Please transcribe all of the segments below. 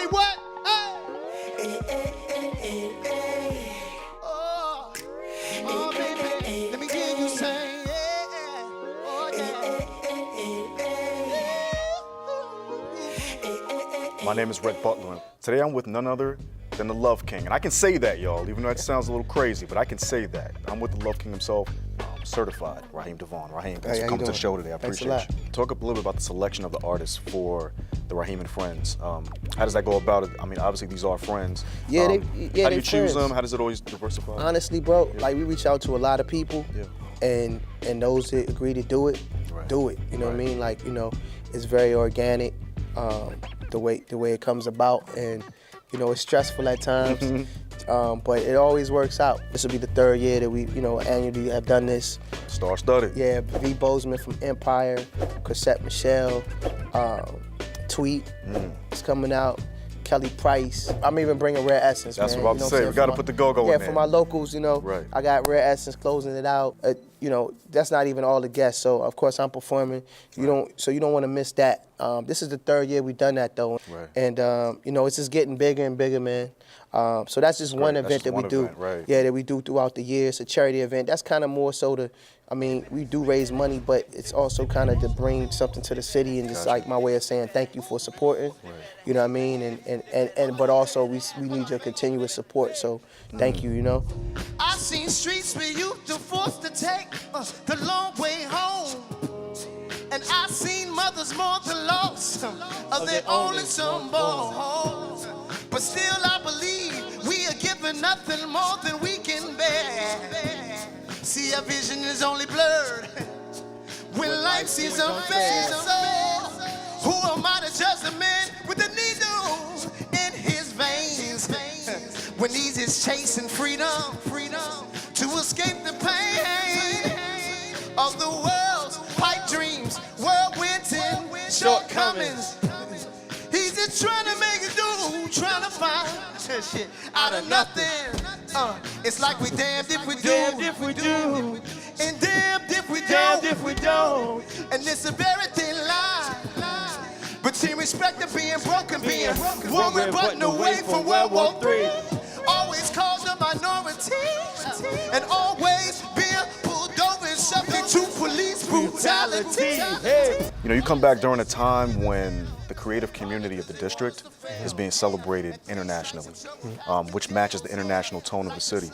Say what? Oh, baby, let me hear you say, My name is Red Butler. Today I'm with none other than the Love King. And I can say that, y'all, even though it sounds a little crazy, but I can say that. I'm with the Love King himself, certified, Raheem Devaughn. Raheem, thanks for coming to the show today. I appreciate you. Talk up a little bit about the selection of the artists for the Raheem and Friends. How does that go about it? I mean, obviously these are friends. Yeah, how they do you choose friends. them? How does it always diversify? Honestly, bro, like we reach out to a lot of people, Yeah. and those that agree to do it, do it. You know what I mean? Like, you know, it's very organic, the way it comes about, and you know, it's stressful at times, but it always works out. This will be the third year that we, you know, annually have done this. Star-studded. Yeah, V. Bozeman from Empire, Crisette Michelle, Tweet is coming out. Kelly Price. I'm even bringing Rare Essence. That's man. what I'm about to say. We got to put the go-go in there. Yeah, for my locals, you know. Right. I got Rare Essence closing it out. You know, that's not even all the guests. So of course I'm performing. You don't want to miss that. This is the third year we've done that though. Right. And you know, it's just getting bigger and bigger, man. So that's just one event that we do. Right. Yeah, that we do throughout the year. It's a charity event. That's kind of more so to, I mean, we do raise money, but it's also kind of to bring something to the city and just like my way of saying thank you for supporting. Right. You know what I mean? And but also we need your continuous support. So thank you, you know. I've seen streets where you are forced to take the long way home. And I've seen mothers mourn the loss of their only son born. But still I believe we are given nothing more than we can bear. See, our vision is only blurred when life seems unfair. So who am I to judge a man with a needle in his veins when he's just chasing freedom to escape the pain of the world's pipe dreams, whirlwinds and shortcomings. He's just trying to make it do, trying to find shit out of nothing. It's like we damned if we do, and damned if we don't. And it's a very thin line between respect and being broken, being woman button away from World War III. Always called a minority, and always being pulled over and subject to police brutality. You know, you come back during a time when the creative community of the district is being celebrated internationally, which matches the international tone of the city.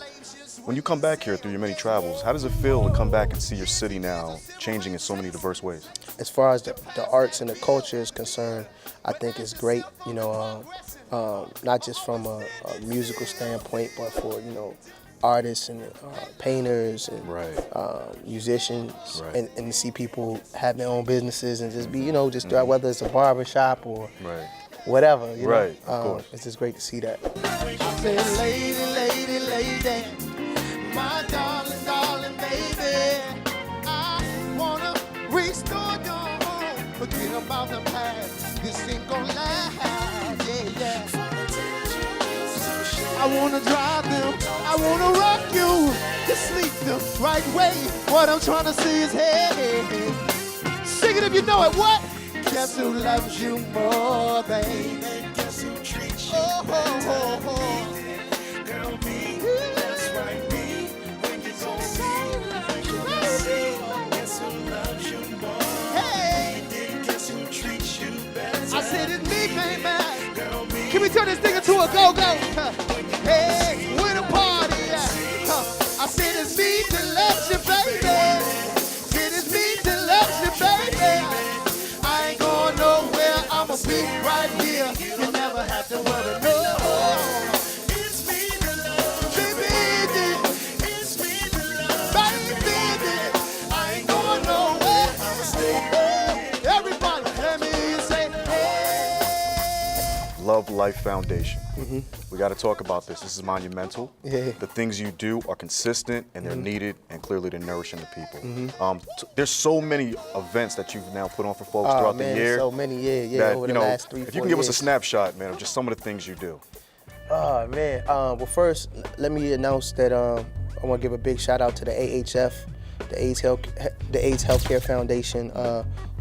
When you come back here through your many travels, how does it feel to come back and see your city now changing in so many diverse ways? As far as the arts and the culture is concerned, I think it's great, you know, not just from a musical standpoint, but for, you know, artists and painters and musicians, and to see people have their own businesses and just be, you know, just whether it's a barber shop or whatever, you know. Of course. It's just great to see that. I said, lady, my darling, baby, I wanna restore your home. Forget about the past, this ain't gonna last, yeah. I wanna drive them, I wanna rock you to sleep the right way. What I'm trying to see is hey, sing it if you know it, what? Guess who loves you more, baby? Guess who treats you better? Girl, me, that's right, me. When you gon' see, guess who loves you more? Hey, guess who treats you better? I said it's me, baby. Girl, me. Can we turn this thing into a go-go? Hey, with a party, I said it's me that loves you, baby. Said it's me that loves you, baby. I ain't going nowhere, I'ma be right here. You never have to worry, no. It's me that loves you, baby. It's me that loves you, baby. I ain't going nowhere, I'ma stay. Everybody, let me say, hey. Love Life Foundation. We got to talk about this. This is monumental. Yeah. The things you do are consistent and they're needed, and clearly they're nourishing the people. There's so many events that you've now put on for folks throughout the year. So many, that, over you the know, last 3-4 years. if you can give us a snapshot, man, of just some of the things you do. Oh, man. Well, first, let me announce that I want to give a big shout out to the AHF. the AIDS Healthcare Foundation,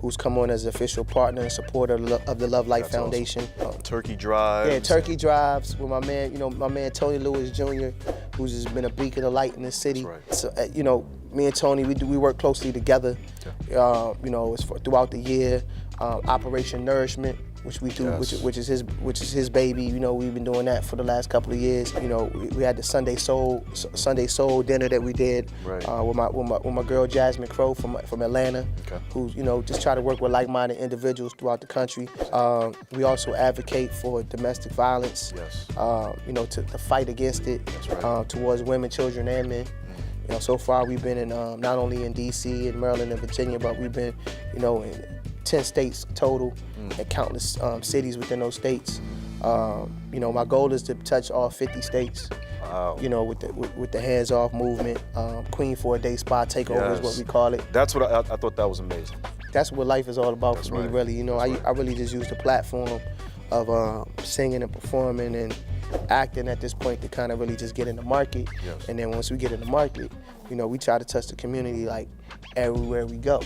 who's come on as an official partner and supporter of the Love Life That's Foundation. awesome. Turkey drives. Yeah, turkey drives with my man, my man Tony Lewis Jr., who's just been a beacon of light in the city. That's right. So, me and Tony, we work closely together. Yeah. Throughout the year. Operation Nourishment, which we do, Yes. which is his baby. We've been doing that for the last couple of years. We had the Sunday Soul dinner that we did with my girl Jasmine Crow from Atlanta, who's just try to work with like-minded individuals throughout the country. We also advocate for domestic violence. Yes. To fight against it. That's right. Towards women, children, and men. So far we've been in not only in D.C. and Maryland and Virginia, but we've been in 10 states total and countless cities within those states. My goal is to touch all 50 states. Wow. With the hands-off movement. Queen for a Day Spa Takeover is what we call it. That's what I thought that was amazing. That's what life is all about for me, right. really. I really just use the platform of singing and performing and acting at this point to kind of really just get in the market. Yes. And then once we get in the market, we try to touch the community like everywhere we go,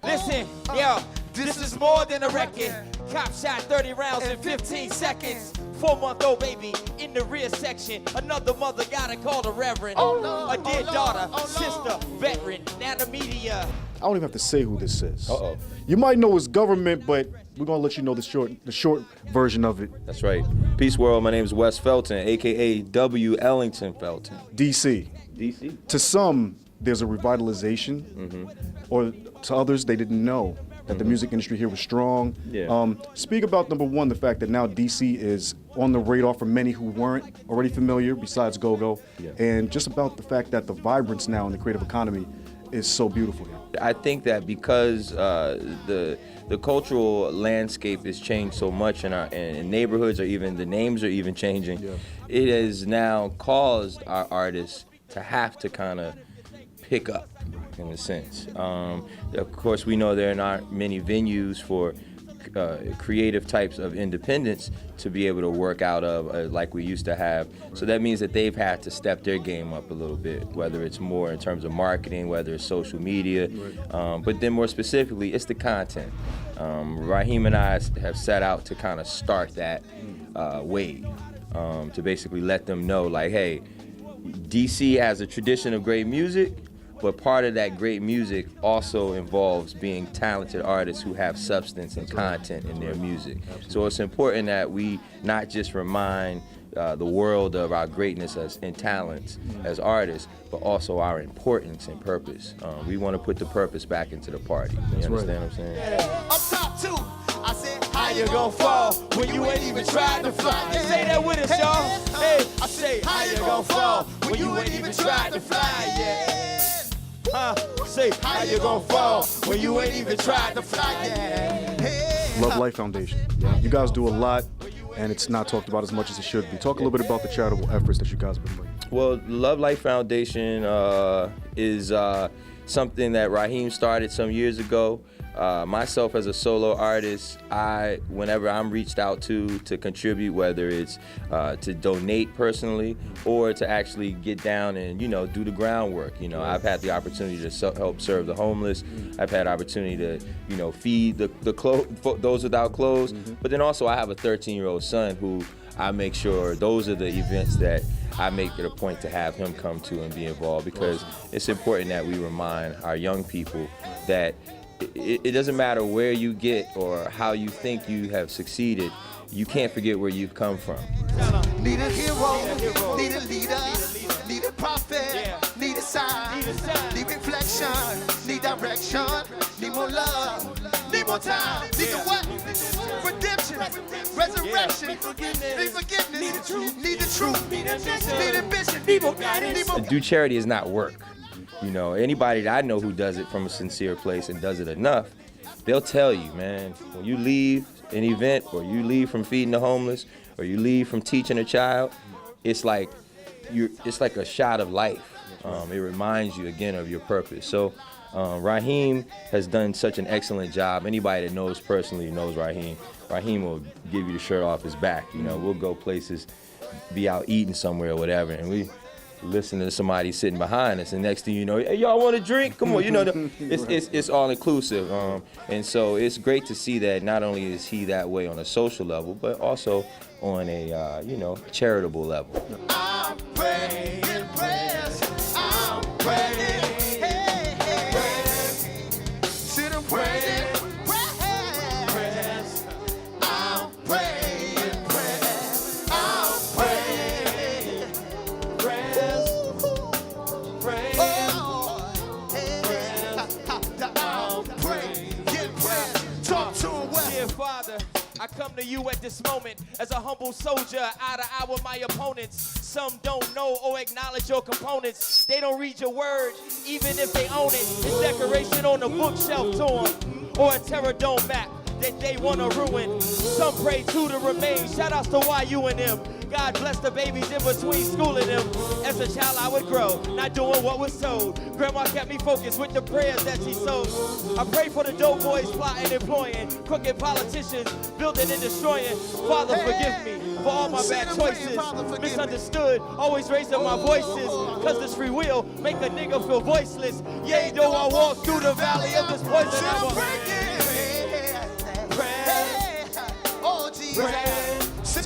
Listen, yo, this is more than a record. Cop shot 30 rounds in 15 seconds. 4-month-old baby in the rear section. Another mother gotta call the reverend. A dear daughter, sister, veteran. Now the media. I don't even have to say who this is. Uh-oh. You might know it's government, but we're gonna let you know the short version of it. That's right. Peace world, my name is Wes Felton, a.k.a. W. Ellington Felton. DC. DC? To some, there's a revitalization, or to others, they didn't know that the music industry here was strong. Yeah. Speak about, number one, the fact that now DC is on the radar for many who weren't already familiar, besides Go-Go, and just about the fact that the vibrance now in the creative economy is so beautiful here. I think that because the cultural landscape has changed so much in neighborhoods, or even the names are even changing, it has now caused our artists to have to kind of pick up, in a sense. Of course, we know there aren't many venues for creative types of independence to be able to work out of like we used to have. So that means that they've had to step their game up a little bit, whether it's more in terms of marketing, whether it's social media, but then more specifically, it's the content. Raheem and I have set out to kind of start that wave, to basically let them know, like, hey, DC has a tradition of great music, but part of that great music also involves being talented artists who have substance and content in their music. So it's important that we not just remind the world of our greatness and talents as artists, but also our importance and purpose. We want to put the purpose back into the party. You understand what I'm saying? Up top too. I said, How you gonna fall when you ain't even tried to fly? Say that with us, y'all. Hey, I say, how you gonna fall when you ain't even tried to fly? Yeah. Say, how you gonna fall when you ain't even tried to fly? Yeah. Love Life Foundation. You guys do a lot, and it's not talked about as much as it should be. Talk a little bit about the charitable efforts that you guys have been doing. Well, Love Life Foundation is something that Raheem started some years ago. Myself as a solo artist, whenever I'm reached out to contribute, whether it's to donate personally or to actually get down and do the groundwork. I've had the opportunity to help serve the homeless. I've had opportunity to feed those without clothes. But then also I have a 13-year-old son who I make sure those are the events that I make it a point to have him come to and be involved, because it's important that we remind our young people that it doesn't matter where you get or how you think you have succeeded, you can't forget where you've come from. Need a hero, need a leader, need a prophet, need a sign, need reflection, need direction, need more love, need more time, need the what? Redemption, resurrection, need forgiveness, need the truth, need ambition, need more guidance. And do charity is not work. Anybody that I know who does it from a sincere place and does it enough, they'll tell you, man, when you leave an event, or you leave from feeding the homeless, or you leave from teaching a child, it's like a shot of life. It reminds you again of your purpose. So Raheem has done such an excellent job. Anybody that knows personally knows Raheem. Raheem will give you the shirt off his back. We'll go places, be out eating somewhere or whatever, and listening to somebody sitting behind us, and next thing you know, hey, y'all want a drink? Come on, you know, it's all inclusive, and so it's great to see that not only is he that way on a social level, but also on a charitable level. I'm praying prayers. I'm praying. Sit and pray. Prayers. I'm praying prayers. I'm praying prayers. Prayers. I'm praying prayers. Talk to him well. Dear Father, I come to you at this moment as a humble soldier, eye to eye with my opponents. Some don't know or acknowledge your components. They don't read your word, even if they own it. It's decoration on the bookshelf to them, or a terror dome map that they want to ruin. Some pray to the remains. Shout outs to YU and them. God bless the babies in between schooling them. As a child I would grow, not doing what was told. Grandma kept me focused with the prayers that she sowed. I pray for the dope boys plotting, employing, crooked politicians, building and destroying. Father, forgive me for all my bad choices. Misunderstood, always raising my voices. Cause this free will make a nigga feel voiceless. Yea, though I walk through the valley of this poison,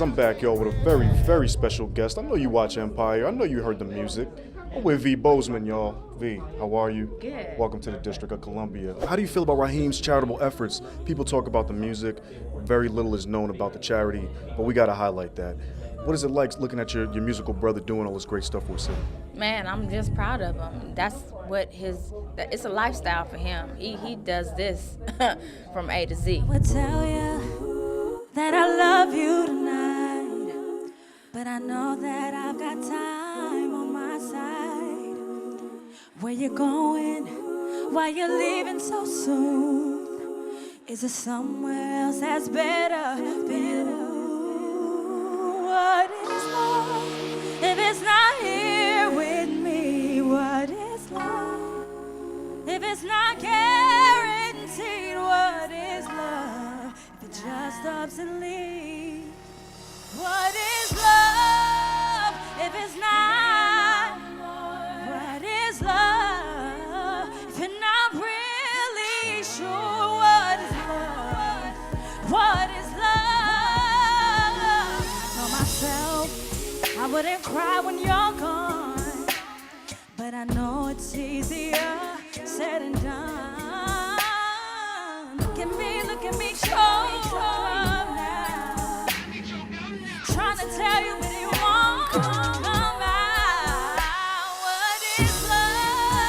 I'm I'm back, y'all, with a very, very special guest. I know you watch Empire. I know you heard the music. I'm with V. Bozeman, y'all. V, how are you? Good. Welcome to the District of Columbia. How do you feel about Raheem's charitable efforts? People talk about the music. Very little is known about the charity, but we got to highlight that. What is it like looking at your musical brother doing all this great stuff for the city? Man, I'm just proud of him. That's what it's a lifestyle for him. He does this from A to Z. I would tell you that I love you tonight, but I know that I've got time on my side. Where you going? Why you leaving so soon? Is it somewhere else that's better? What is love if it's not here with me? What is love if it's not guaranteed? What is love if it just stops and leaves? What is love if it's not? What is love if you're not really sure? What is love? What is love? For myself, I wouldn't cry when you're gone, but I know it's easier said and done. Look at me, choke up now. Trying to tell you what you want. Come out. What is love?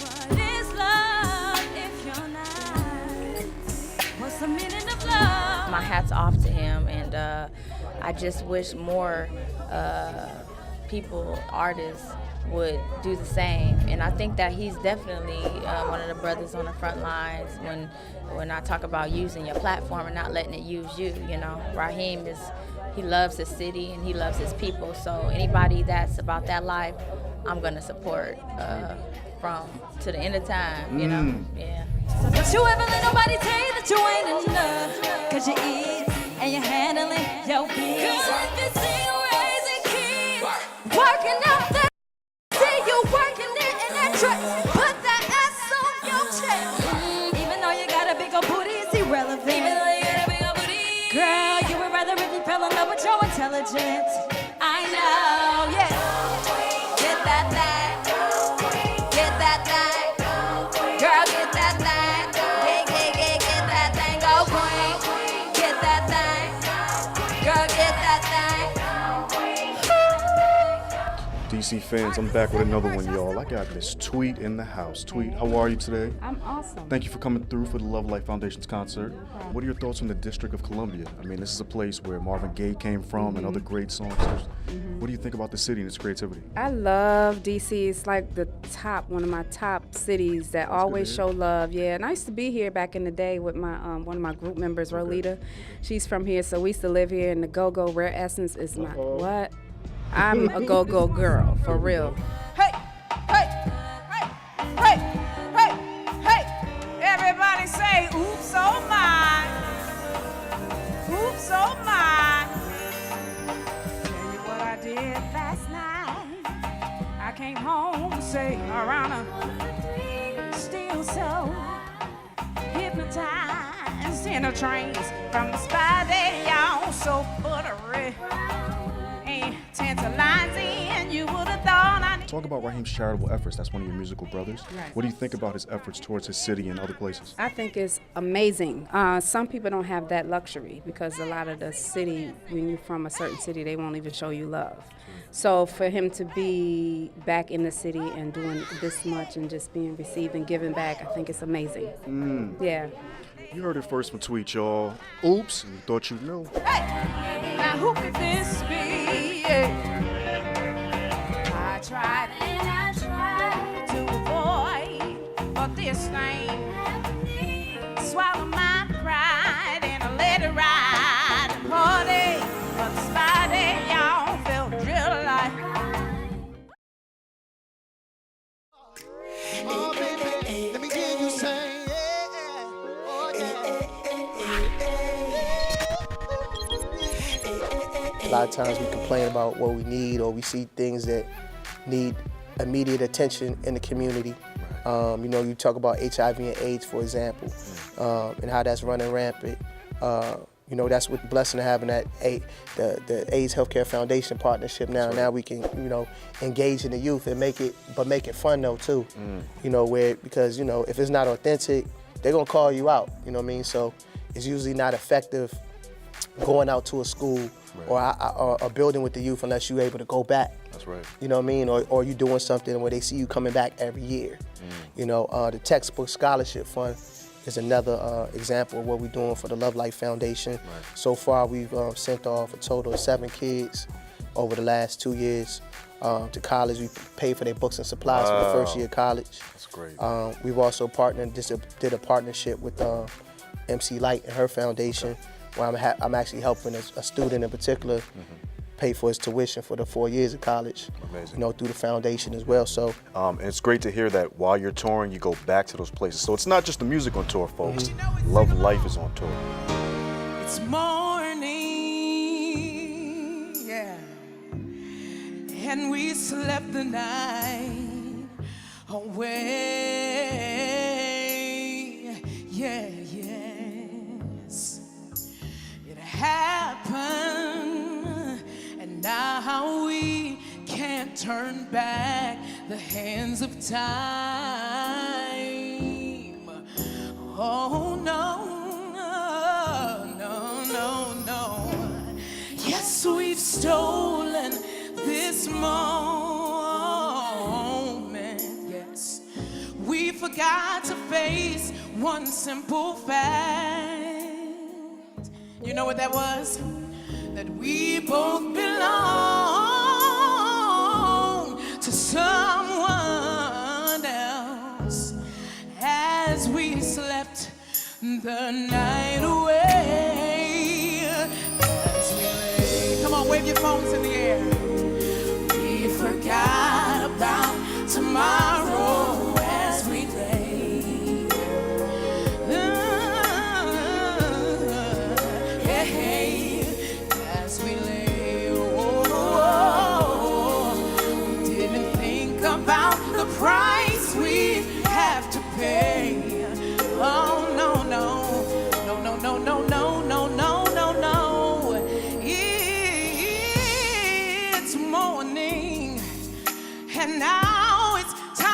What is love if you're not? What's the meaning of love? My hat's off to him, and I just wish more people, artists, would do the same. And I think that he's definitely one of the brothers on the front lines when I talk about using your platform and not letting it use you. You know, Raheem he loves his city and he loves his people. So anybody that's about that life, I'm gonna support to the end of time. You know, yeah. So don't you ever let nobody tell you that you ain't enough, 'cause you eat and you're handling your bills. Girl, if you see you raising kids, working out that, see you working it in that truck, put that ass on your chest. Even though you got a big old booty, it's irrelevant. Even though you got a big old booty, girl, you would rather if you fell in love with your intelligence. I know, yeah. Get that thing, get that thing, girl, get that thing, get that thing, go queen, get that thing, girl, get that thing. DC fans, I'm back with another one, y'all. I got Miss Tweet in the house. Tweet, how are you today? I'm awesome. Thank you for coming through for the Love Life Foundation's concert. What are your thoughts on the District of Columbia? I mean, this is a place where Marvin Gaye came from and other great songsters. What do you think about the city and its creativity? I love DC. It's like one of my top cities that always show love. Yeah, and I used to be here back in the day with my one of my group members, Rolita. She's from here, so we used to live here. And the Go-Go Rare Essence is my what? I'm a go-go girl, for real. Hey, hey, hey, hey, hey, hey. Everybody say, oops, oh my. Oops, oh my. came home, say, around a still so hypnotized in a trance from the spy day, y'all so buttery and tantalizing. You would have thought I Talk about Raheem's charitable efforts. That's one of your musical brothers. Right. What do you think about his efforts towards his city and other places? I think it's amazing. Some people don't have that luxury because a lot of the city, when you're from a certain city, they won't even show you love. So for him to be back in the city and doing this much and just being received and giving back, I think it's amazing. Yeah. You heard it first from Tweet, y'all. Oops, you thought you knew. Hey, now who could this be? I tried and I tried to avoid, but this thing swallow my pride and I let it ride and party. But the spidey, y'all felt real like. Oh, baby, let me hear you say, yeah. Oh, yeah. A lot of times we complain about what we need, or we see things that need immediate attention in the community. You know, you talk about HIV and AIDS, for example, and how that's running rampant. You know, that's what blessing of having that the AIDS Healthcare Foundation partnership now. Right. Now we can, you know, engage in the youth and make it fun though too. You know, because you know, if it's not authentic, they're gonna call you out. You know what I mean? So it's usually not effective going out to a school or a building with the youth unless you're able to go back. That's right. You know what I mean? Or you doing something where they see you coming back every year. You know, the Textbook Scholarship Fund is another example of what we're doing for the Love Life Foundation. Right. So far, we've sent off a total of 7 kids over the last 2 years to college. We paid for their books and supplies for the first year of college. That's great. We've also partnered, did a partnership with MC Light and her foundation, where I'm actually helping a student in particular pay for his tuition for the 4 years of college. Amazing. You know, through the foundation as well. So, and it's great to hear that while you're touring, you go back to those places. So it's not just the music on tour, folks. Love Life is on tour. It's morning, yeah, and we slept the night away, yeah, yes, it happened, and now we can't turn back the hands of time. Oh no. Yes, we've stolen this moment. Yes, we forgot to face one simple fact. You know what that was? That we both belong to someone else as we slept the night away. Come on, wave your phones in the air. We forgot about tomorrow as we lay. As we lay. We didn't think about the price we have to pay. Oh, no. It's morning, and now it's time.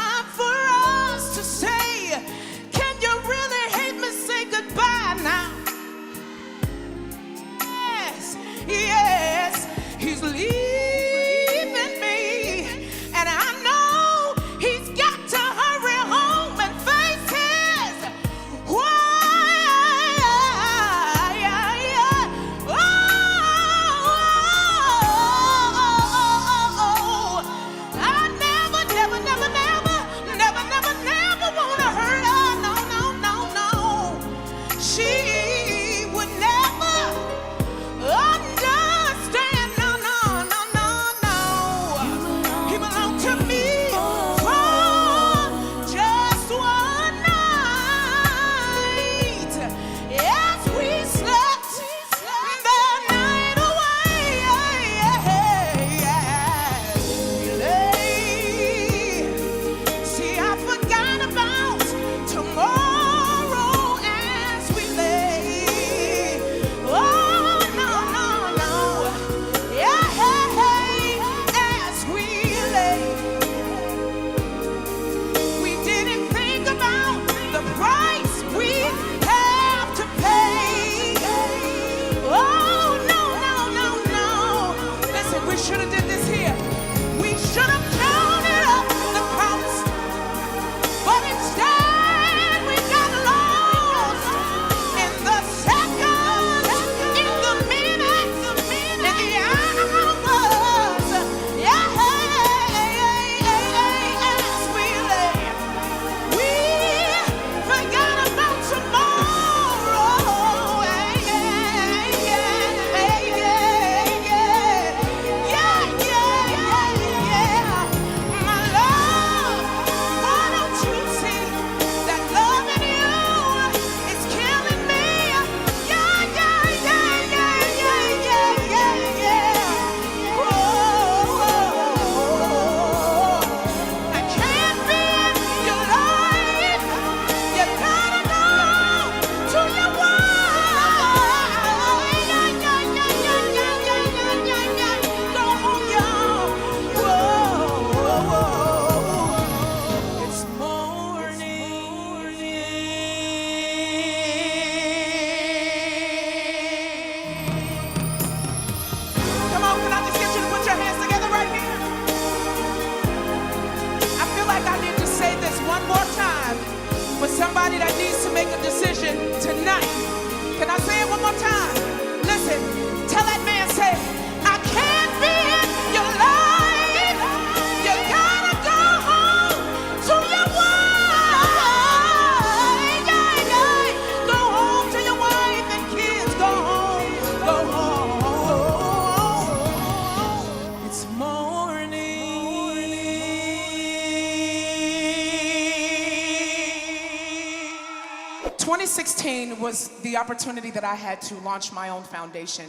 2016 was the opportunity that I had to launch my own foundation,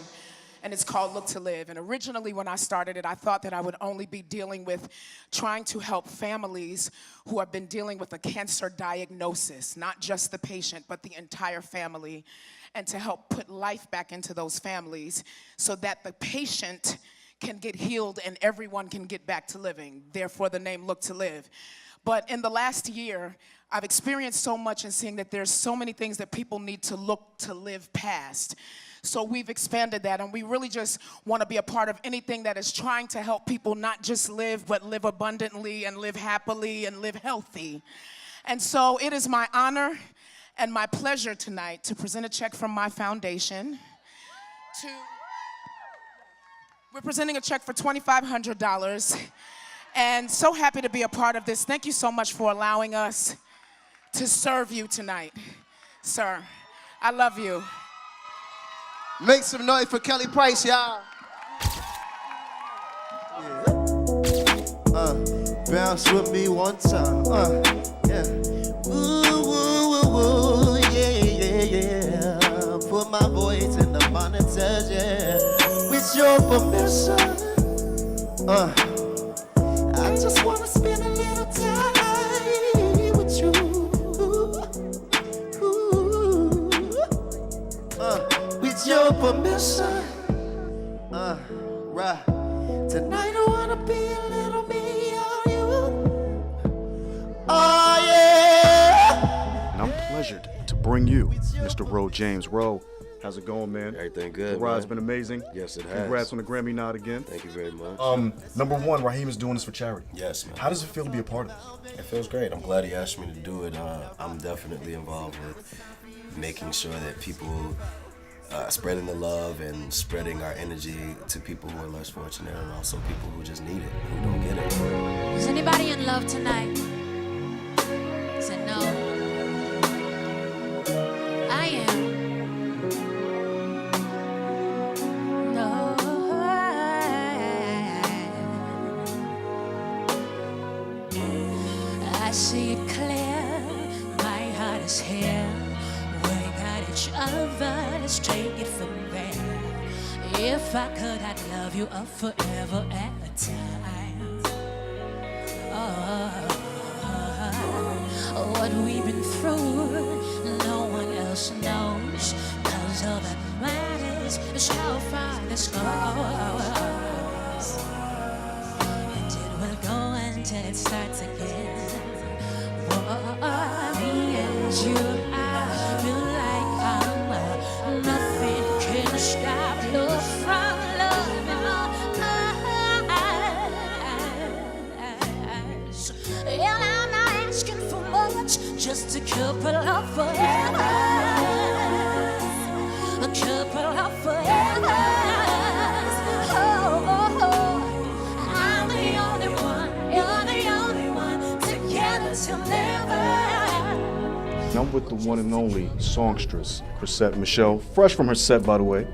and it's called Look to Live. And originally when I started it, I thought that I would only be dealing with trying to help families who have been dealing with a cancer diagnosis, not just the patient, but the entire family, and to help put life back into those families so that the patient can get healed and everyone can get back to living. Therefore, the name Look to Live. But in the last year, I've experienced so much in seeing that there's so many things that people need to look to live past. So we've expanded that, and we really just want to be a part of anything that is trying to help people not just live, but live abundantly and live happily and live healthy. And so it is my honor and my pleasure tonight to present a check from my foundation to... We're presenting a check for $2,500, and so happy to be a part of this. Thank you so much for allowing us to serve you tonight, sir. I love you. Make some noise for Kelly Price, y'all. Yeah. Bounce with me one time. Yeah. Woo, woo, woo, woo, yeah, yeah, yeah. Put my voice in the monitors, yeah. With your permission, I just wanna spend a little time with you. With your permission, right. Tonight I wanna be a little me on you. Oh yeah. And I'm pleasured to bring you Mr. Ro James. Ro, how's it going, man? Everything good. The ride's been amazing. Yes, it has. Congrats on the Grammy nod again. Thank you very much. Number one, Raheem is doing this for charity. Yes, man. How does it feel to be a part of this? It feels great. I'm glad he asked me to do it. I'm definitely involved with making sure that people spreading the love and spreading our energy to people who are less fortunate and also people who just need it, who don't get it. Is anybody in love tonight? Said no. I am. No. I see it clear. My heart is here. We got each other. Let's take it from there. If I could, I'd love you up forever at a time. What we've been through, no one else knows. 'Cause all that matters is how far this goes. And it will go until it starts again. Me and you, I feel like nothing can stop love from loving us. And I'm not asking for much, just a couple of forever. A couple of forever. Oh, I'm the only one, you're the only one, together till never. I'm with the one and only songstress, Crissette Michelle, fresh from her set, by the way.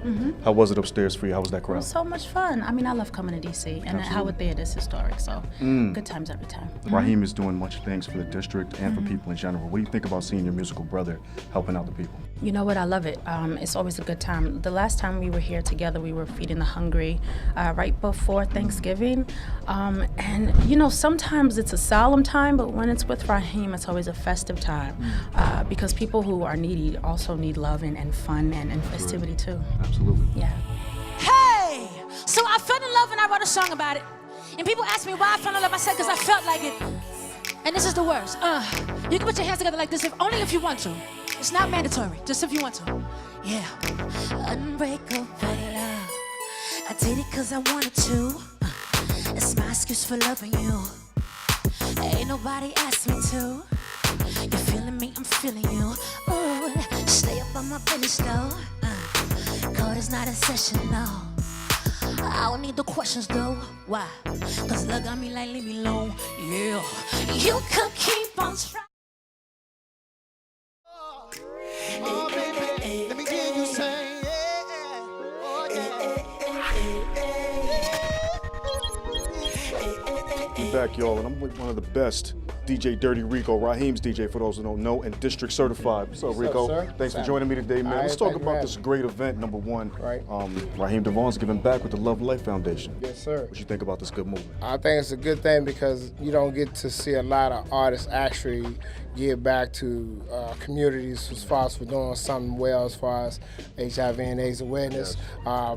How was it upstairs for you? How was that It crowd? was so much fun. I mean, I love coming to DC, and Howard Theater is historic, so good times every time. Raheem is doing much things for the district and for people in general. What do you think about seeing your musical brother helping out the people? You know what? I love it. It's always a good time. The last time we were here together, we were feeding the hungry right before Thanksgiving. And, you know, sometimes it's a solemn time, but when it's with Raheem, it's always a festive time because people who are needy also need love and fun and festivity, too. Absolutely. Yeah. Hey! So I fell in love and I wrote a song about it. And people ask me why I fell in love. I said, because I felt like it. And this is the words. You can put your hands together like this, only if you want to. It's not mandatory, just if you want to. Yeah. Unbreakable love. I did it because I wanted to. It's my excuse for loving you. Ain't nobody asked me to. You're feeling me, I'm feeling you. Ooh, stay up on my business though. Code is not a session, no. I don't need the questions though. Why? 'Cause love got me like leave me alone. Yeah. You could keep on trying. Oh, baby, let me hear you say, yeah. Oh, yeah. Back back, y'all, and I'm with one of the best, DJ Dirty Rico, Raheem's DJ, for those who don't know, and District Certified. What's up, Rico? What's up, sir? Thanks for joining me today, man. Let's talk about this great event, number one. Right. Raheem Devaugh's giving back with the Love Life Foundation. Yes, sir. What you think about this good movement? I think it's a good thing because you don't get to see a lot of artists actually give back to communities as far as for doing something well as far as HIV and AIDS awareness,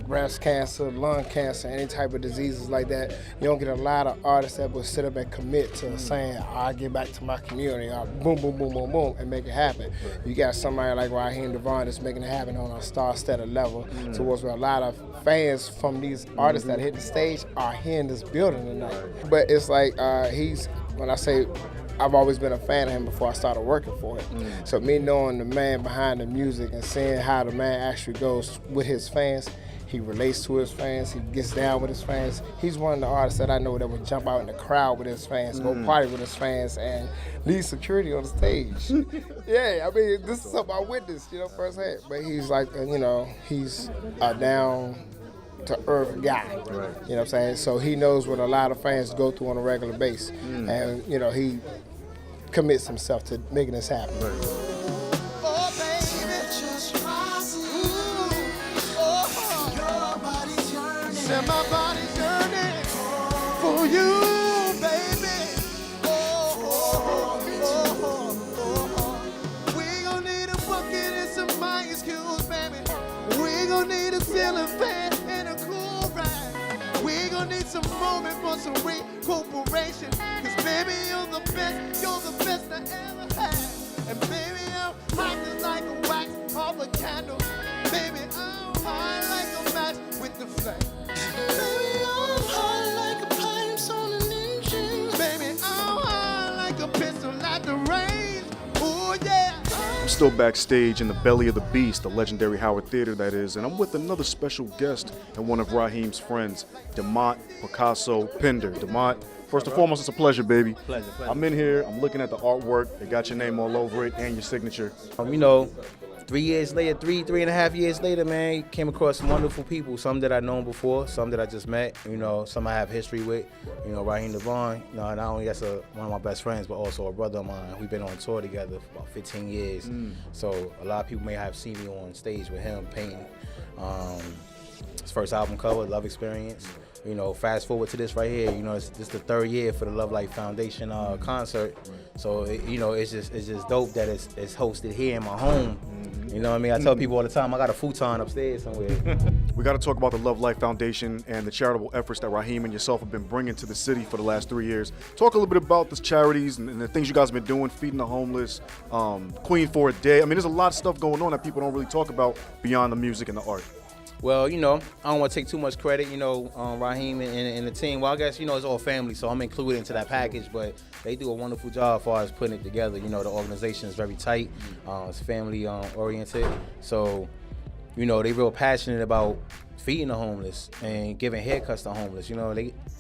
breast cancer, lung cancer, any type of diseases like that. You don't get a lot of artists that will sit up and commit to saying, I'll give back to my community, or boom, boom, boom, boom, boom, and make it happen. You got somebody like Raheem Devaughn that's making it happen on a star-studded level, towards where a lot of fans from these artists that hit the stage are here in this building tonight. But it's like when I say I've always been a fan of him before I started working for him. So me knowing the man behind the music and seeing how the man actually goes with his fans, he relates to his fans, he gets down with his fans. He's one of the artists that I know that would jump out in the crowd with his fans, go party with his fans, and leave security on the stage. Yeah, I mean, this is something I witnessed, firsthand. But he's like, he's a down to earth guy. Right. You know what I'm saying? So he knows what a lot of fans go through on a regular basis. And, he commits himself to making this happen. Oh, baby, just your body's yearning. Said my body's yearning for you, baby. We gon' need a bucket and some ice cubes, baby. We gon' need a ceiling fan and a cool ride. We gon' need some moment for some recuperation. Cause baby, you're the best I ever had. And baby, I'm hot just like a wax off a candle. Baby, I'm high like a match with the flame. Baby, I'm high like a pipes on an engine. Baby, I'm high like a pistol at the range. Ooh, yeah. I'm still backstage in the belly of the beast, the legendary Howard Theater that is, and I'm with another special guest and one of Raheem's friends, DeMont Picasso Pender. DeMont, first and foremost, it's a pleasure, baby. Pleasure. I'm in here, I'm looking at the artwork. They got your name all over it and your signature. 3 years later, three and a half years later, man, came across some wonderful people. Some that I've known before, some that I just met. Some I have history with. Raheem Devaughn. Not only that's one of my best friends, but also a brother of mine. We've been on tour together for about 15 years. So a lot of people may have seen me on stage with him painting. His first album cover, Love Experience. Fast forward to this right here. It's the third year for the Love Life Foundation concert. So it's just dope that it's hosted here in my home. You know what I mean? I tell people all the time I got a futon upstairs somewhere. We got to talk about the Love Life Foundation and the charitable efforts that Raheem and yourself have been bringing to the city for the last 3 years. Talk a little bit about the charities and the things you guys have been doing, feeding the homeless, Queen for a Day. I mean, there's a lot of stuff going on that people don't really talk about beyond the music and the art. Well, I don't want to take too much credit, Raheem and the team. Well, I guess, it's all family, so I'm included into that package, but they do a wonderful job as far as putting it together. The organization is very tight. It's family oriented. So, they real passionate about feeding the homeless and giving haircuts to homeless.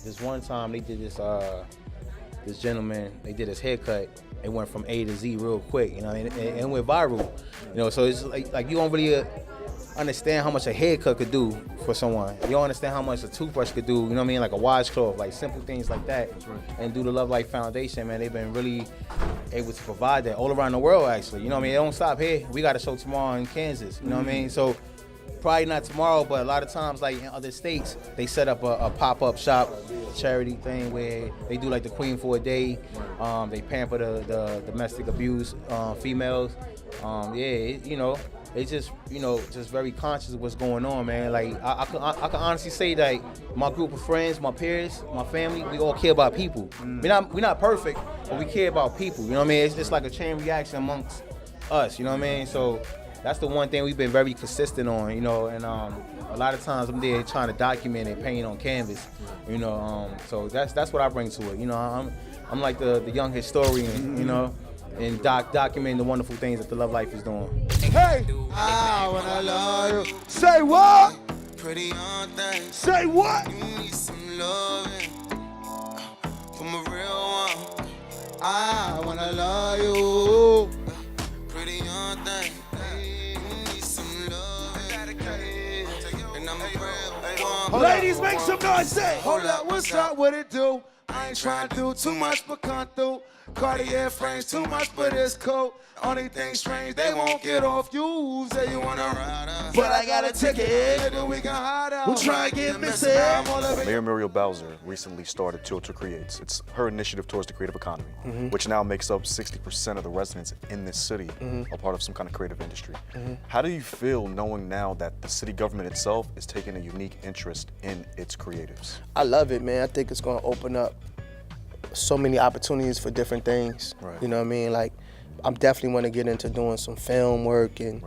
This one time they did this gentleman, they did his haircut. It went from A to Z real quick, and it went viral. So it's like you don't really understand how much a haircut could do for someone. You don't understand how much a toothbrush could do, like a washcloth, like simple things like that. That's right. And through the Love Life Foundation, man, they've been really able to provide that all around the world, actually. It don't stop here. We got a show tomorrow in Kansas, what I mean? So probably not tomorrow, but a lot of times, like in other states, they set up a pop-up shop charity thing where they do like the Queen for a Day. They pamper the domestic abuse females. It's just, just very conscious of what's going on, man. Like, I can honestly say that my group of friends, my peers, my family, we all care about people. We're not perfect, but we care about people, It's just like a chain reaction amongst us, So that's the one thing we've been very consistent on, and a lot of times I'm there trying to document it, paint on canvas, So that's what I bring to it, I'm like the young historian, and documenting the wonderful things that the Love Life is doing. Hey! I wanna love you. Say what? Pretty young thing. Say what? You need some loving from a real one. I wanna love you. Pretty young thing. You need some loving. And I'm a real one. Ladies, make some noise. Say, hold up, what's up? What it do? I I ain't trying to do too much but come through. Cartier frames too much for this coat. Only thing strange, they won't get off you. Say you wanna ride out, but I got a ticket. Nigga, we can hide out. We'll try and get missing. Mayor Muriel Bowser recently started Tilter Creates. It's her initiative towards the creative economy, which now makes up 60% of the residents in this city are part of some kind of creative industry. How do you feel knowing now that the city government itself is taking a unique interest in its creatives? I love it, man. I think it's gonna open up so many opportunities for different things. Right. You know what I mean? Like, I'm definitely want to get into doing some film work and,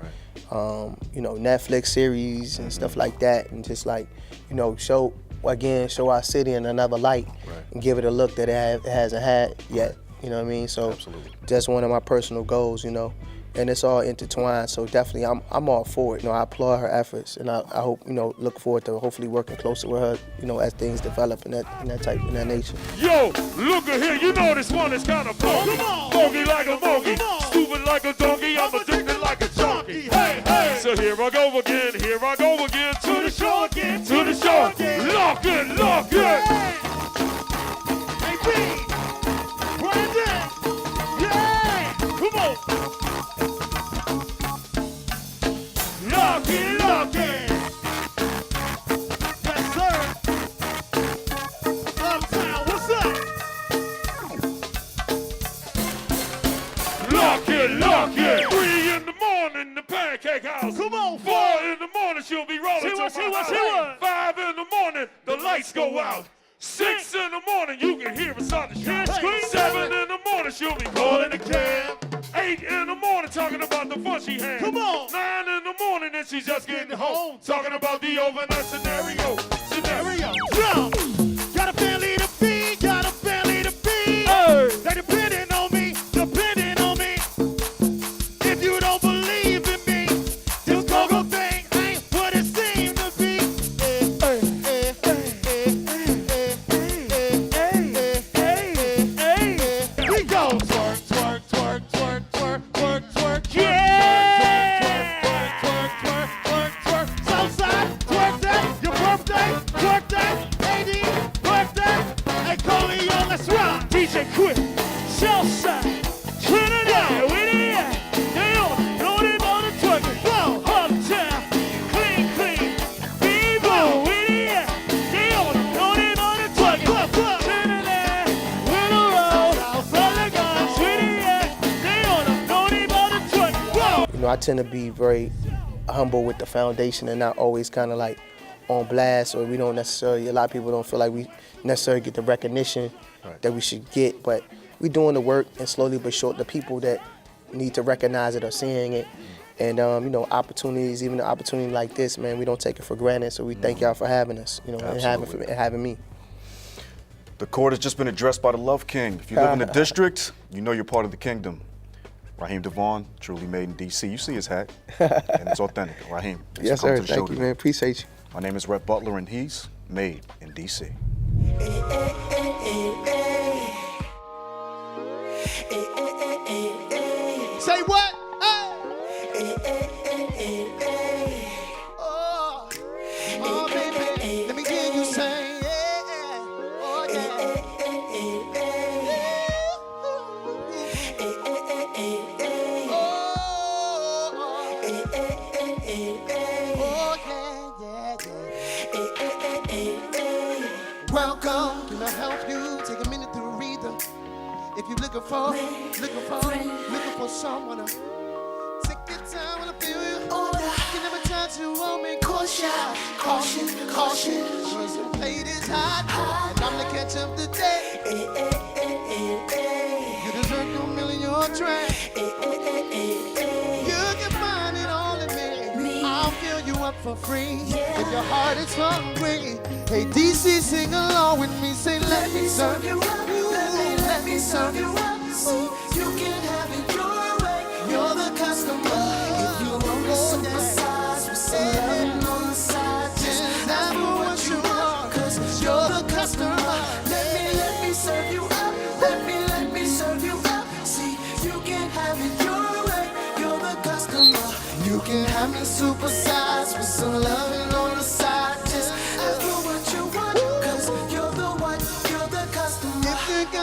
you know, Netflix series and stuff like that, and just like, you know, show our city in another light and give it a look that it hasn't had yet. You know what I mean? So that's one of my personal goals, you know, and it's all intertwined. So definitely, I'm all for it. You know, I applaud her efforts, and I hope, you know, look forward to hopefully working closer with her, you know, as things develop in that nature. Yo, look at here, you know this one is kind of funky. Funky like a monkey, stupid like a donkey, I'm addicted like a junkie. Hey, hey. So here I go again, to the show again, to the show again. Lock it, lock it. Hey, B, Brandon, yeah, come on. Lock it, lock it. Yes, sir. Uptown, what's up? Lock it, lock it. 3 in the morning, the pancake house. Come on, 4 in the morning, she'll be rolling to my house. 5 in the morning, the lights go out. 6 in the morning, you can hear us on the shop. 7 in the morning, she'll be calling the cab. 8 in the morning, talking about the fun she had. Come on. 9 in the morning, and she's just getting home. Talking about the overnight scenario. Jump. Got a family to feed, got a family to feed. They depending on me, depending on me. If you don't believe in me, this go-go thing ain't what it seemed to be. We go twerk, twerk, twerk, twerk, twerk, twerk, twerk, yeah! Twerk, twerk, twerk, twerk, twerk, Southside, twerk that, your birthday, twerk that, AD, twerk that, hey Coleon, let's rock. DJ Quick, Southside, Trinidad, we there, they on it on the twerking, whoa, uptown, clean, clean, Bebo, we there, they on it on the twerking, Trinidad, with a roll, Southside guns, we there, they on it on the twerking, whoa. You know, I tend to be very humble with the foundation and not always kind of like on blast, or we don't necessarily, a lot of people don't feel like we necessarily get the recognition that we should get, but we doing the work, and slowly but surely the people that need to recognize it are seeing it. And you know, opportunities, even an opportunity like this, man, we don't take it for granted, so we thank y'all for having us, you know, and having me. The court has just been addressed by the Love King. If you live in the district, you know you're part of the kingdom. Raheem Devaughn, truly made in D.C. You see his hat, and it's authentic. Raheem, yes, sir. Thank you, man. Appreciate you. My name is Rhett Butler, and he's made in D.C. Say what? Oh, baby, let me hear you say, yeah. Oh, yeah. Welcome, can I help you? Take a minute to read them. If you're looking for someone to take your time when I feel you. You can never touch you, won't make caution, caution, caution. Cause the plate is hot, and I'm the catch of the day. You deserve no million track. You can find it all in me. I'll fill you up for free if your heart is hungry. Hey, DC, sing along with me. Say, let me serve you up. Let me serve you up. You can have it your way. You're the customer. If you want to supersize with some loving on the side, just have what you want. Cause you're the customer. Let me serve you up. Let me serve you up. See, you can have it your way. You're the customer. You can have me supersize with some loving on the side. Just ask for what you want. Cause you're the one. You're the customer.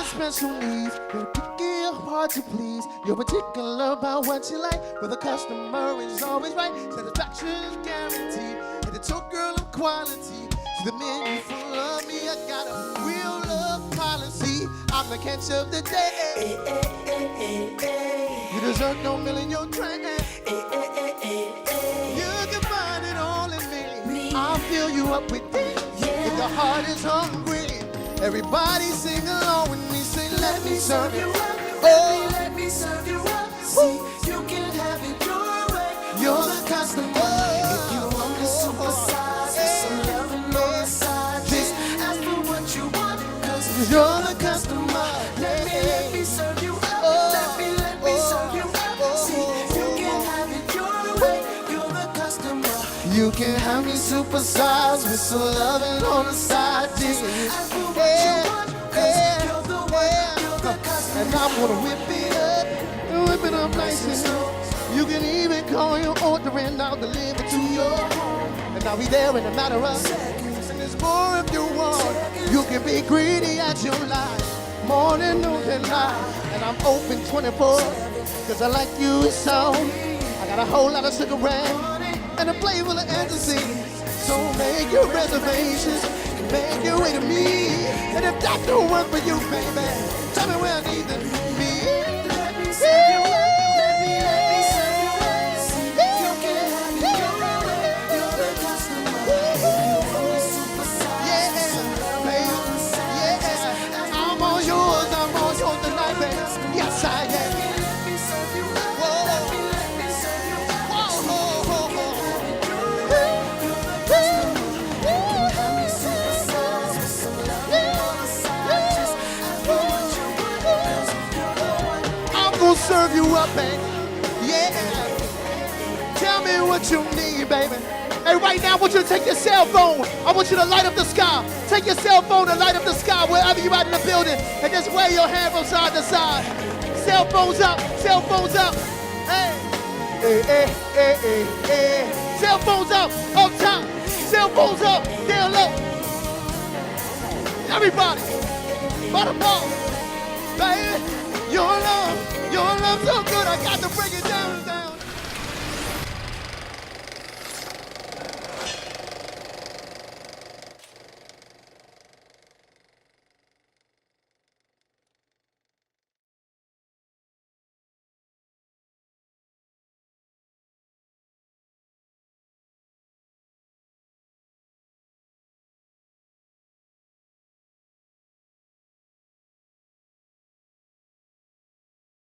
special needs. You're picky, hard to please. You're particular about what you like. Where the customer is always right. Satisfaction is guaranteed. And the total girl of quality. To the men you follow me, I got a real love policy. I'm the catch of the day. You deserve no million in your train. You can find it all in me. I'll fill you up with it. If your heart is hungry, everybody sing along with me. Say, let me serve you up. Oh, let me serve you up. See, you can have it your way. You're the customer. If you want to supersize, it's a love and no side. Just ask for what you want, cause you're the customer. Let me serve you up. Let me serve you up. See, you can have it your way. You're the customer. You can have me supersized with some loving on the side. Just ask for what you want, cause you're the one. You're the customer. And I'm gonna whip it up nice and slow. You can even call your order and I'll deliver to your home. And I'll be there in a matter of seconds. And there's more if you want. You can be greedy at your life. Morning, noon, and night. And I'm open 24. Cause I like you so. I got a whole lot of cigarettes and a plate full of ecstasy. So make your reservations. Make your way to me. And if that don't work for you, baby, tell me where I need to be. Let me serve you up. Let me serve you up. See, you can have it your way. You're the customer. If you want to supersize, yeah, baby, yeah. I'm all yours tonight, baby. Yes, I am. Let me serve you up. Let me serve you up. Serve you up, baby. Yeah. Tell me what you need, baby. Hey, right now, I want you to take your cell phone. I want you to light up the sky. Take your cell phone and light up the sky wherever you're out in the building, and just wave your hand from side to side. Cell phones up. Cell phones up. Hey. Hey, hey, hey, hey, hey. Cell phones up top. Cell phones up down low. Everybody, bottom up, baby. Your love so